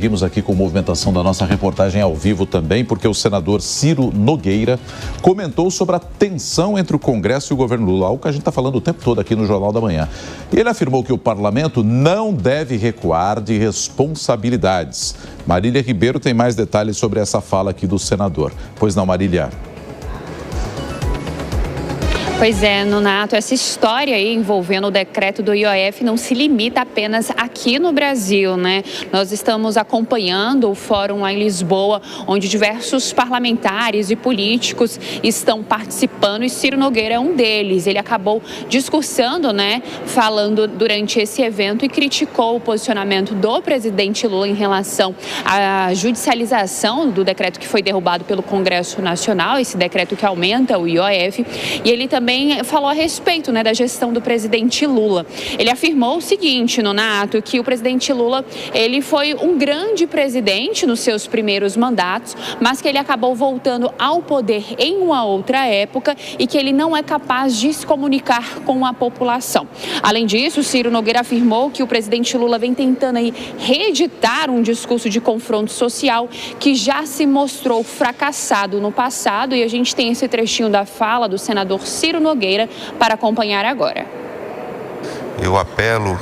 Seguimos aqui com a movimentação da nossa reportagem ao vivo também, porque o senador Ciro Nogueira comentou sobre a tensão entre o Congresso e o governo Lula, algo que a gente está falando o tempo todo aqui no Jornal da Manhã. Ele afirmou que o parlamento não deve recuar de responsabilidades. Marília Ribeiro tem mais detalhes sobre essa fala aqui do senador. Pois não, Marília? Pois é, Nonato, essa história aí envolvendo o decreto do IOF não se limita apenas aqui no Brasil, né? Nós estamos acompanhando o fórum lá em Lisboa, onde diversos parlamentares e políticos estão participando e Ciro Nogueira é um deles. Ele acabou discursando, né, falando durante esse evento e criticou o posicionamento do presidente Lula em relação à judicialização do decreto que foi derrubado pelo Congresso Nacional, esse decreto que aumenta o IOF, e ele também falou a respeito, né, da gestão do presidente Lula. Ele afirmou o seguinte, Nonato, que o presidente Lula, ele foi um grande presidente nos seus primeiros mandatos, mas que ele acabou voltando ao poder em uma outra época e que ele não é capaz de se comunicar com a população. Além disso, Ciro Nogueira afirmou que o presidente Lula vem tentando aí reeditar um discurso de confronto social que já se mostrou fracassado no passado, e a gente tem esse trechinho da fala do senador Ciro Nogueira para acompanhar agora. Eu apelo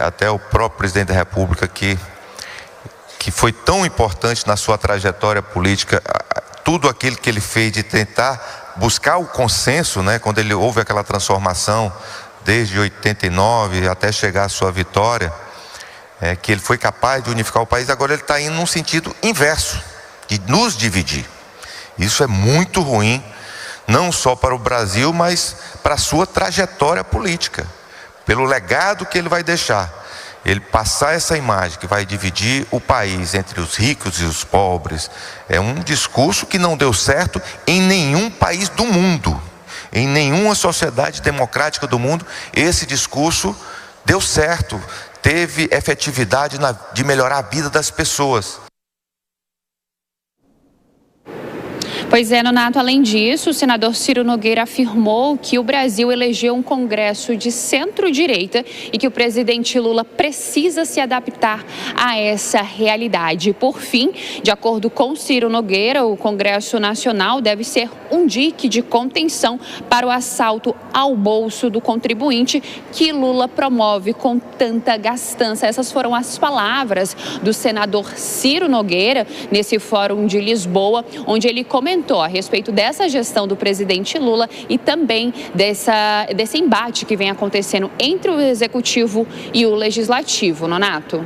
até o próprio presidente da República que foi tão importante na sua trajetória política, tudo aquilo que ele fez de tentar buscar o consenso, né, quando ele houve aquela transformação desde 89 até chegar à sua vitória, que ele foi capaz de unificar o país. Agora ele está indo num sentido inverso, de nos dividir. Isso é muito ruim, não só para o Brasil, mas para a sua trajetória política, pelo legado que ele vai deixar. Ele passar essa imagem que vai dividir o país entre os ricos e os pobres, é um discurso que não deu certo em nenhum país do mundo, em nenhuma sociedade democrática do mundo. Esse discurso deu certo, teve efetividade de melhorar a vida das pessoas. Pois é, Nonato, além disso, o senador Ciro Nogueira afirmou que o Brasil elegeu um Congresso de centro-direita e que o presidente Lula precisa se adaptar a essa realidade. Por fim, de acordo com Ciro Nogueira, o Congresso Nacional deve ser um dique de contenção para o assalto ao bolso do contribuinte que Lula promove com tanta gastança. Essas foram as palavras do senador Ciro Nogueira nesse fórum de Lisboa, onde ele comentou a respeito dessa gestão do presidente Lula e também desse embate que vem acontecendo entre o Executivo e o Legislativo. Nonato.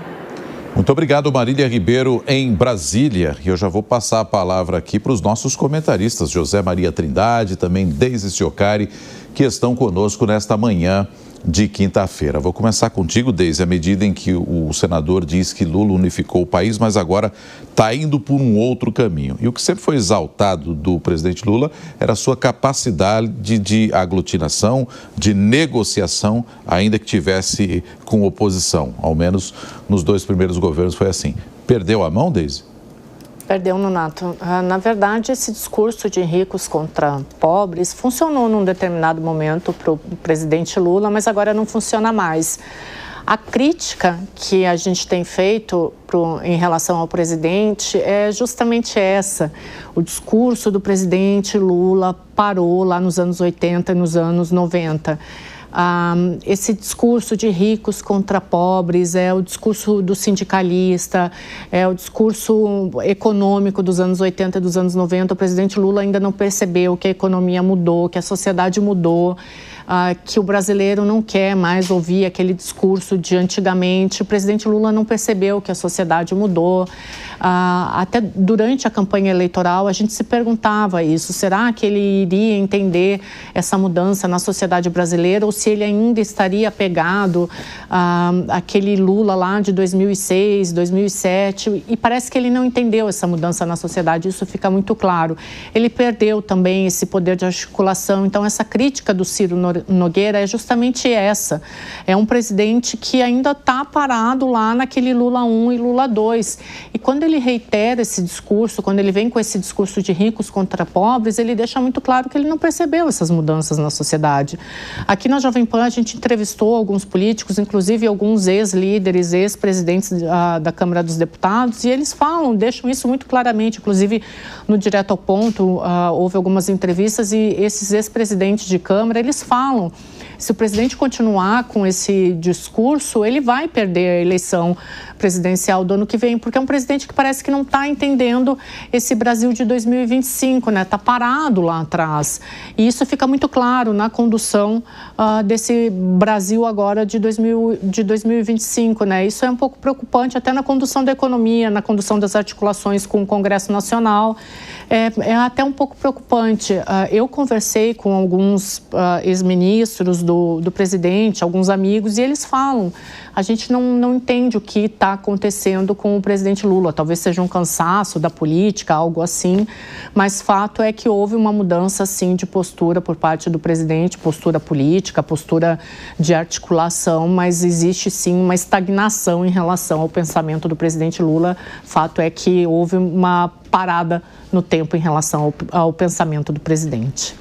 Muito obrigado, Marília Ribeiro, em Brasília. E eu já vou passar a palavra aqui para os nossos comentaristas, José Maria Trindade, também Deise Ciocari, que estão conosco nesta manhã de quinta-feira. Vou começar contigo, Deise, à medida em que o senador diz que Lula unificou o país, mas agora está indo por um outro caminho. E o que sempre foi exaltado do presidente Lula era a sua capacidade de aglutinação, de negociação, ainda que tivesse com oposição. Ao menos nos 2 primeiros governos foi assim. Perdeu a mão, Deise? Perdeu, Nonato. Na verdade, esse discurso de ricos contra pobres funcionou num determinado momento para o presidente Lula, mas agora não funciona mais. A crítica que a gente tem feito em relação ao presidente é justamente essa. O discurso do presidente Lula parou lá nos anos 80 e nos anos 90. Esse discurso de ricos contra pobres é o discurso do sindicalista, é o discurso econômico dos anos 80 e dos anos 90. O presidente Lula ainda não percebeu que a economia mudou, que a sociedade mudou, que o brasileiro não quer mais ouvir aquele discurso de antigamente. O presidente Lula não percebeu que a sociedade mudou. Até durante a campanha eleitoral a gente se perguntava isso, será que ele iria entender essa mudança na sociedade brasileira ou se ele ainda estaria apegado àquele Lula lá de 2006, 2007, e parece que ele não entendeu essa mudança na sociedade, isso fica muito claro. Ele perdeu também esse poder de articulação, então essa crítica do Ciro Nogueira é justamente essa. É um presidente que ainda está parado lá naquele Lula 1 e Lula 2. E quando ele reitera esse discurso, quando ele vem com esse discurso de ricos contra pobres, ele deixa muito claro que ele não percebeu essas mudanças na sociedade. Aqui na Jovem Pan a gente entrevistou alguns políticos, inclusive alguns ex-líderes, ex-presidentes da Câmara dos Deputados, e eles deixam isso muito claramente, inclusive no Direto ao Ponto, houve algumas entrevistas e esses ex-presidentes de Câmara, eles falam, se o presidente continuar com esse discurso, ele vai perder a eleição presidencial do ano que vem, porque é um presidente que parece que não está entendendo esse Brasil de 2025, né? Está parado lá atrás. E isso fica muito claro na condução desse Brasil agora de 2025, né? Isso é um pouco preocupante até na condução da economia, na condução das articulações com o Congresso Nacional. É até um pouco preocupante. Eu conversei com alguns ex-ministros do presidente, alguns amigos, e eles falam, a gente não entende o que está acontecendo com o presidente Lula, talvez seja um cansaço da política, algo assim, mas fato é que houve uma mudança, sim, de postura por parte do presidente, postura política, postura de articulação, mas existe, sim, uma estagnação em relação ao pensamento do presidente Lula. Fato é que houve uma parada no tempo em relação ao pensamento do presidente.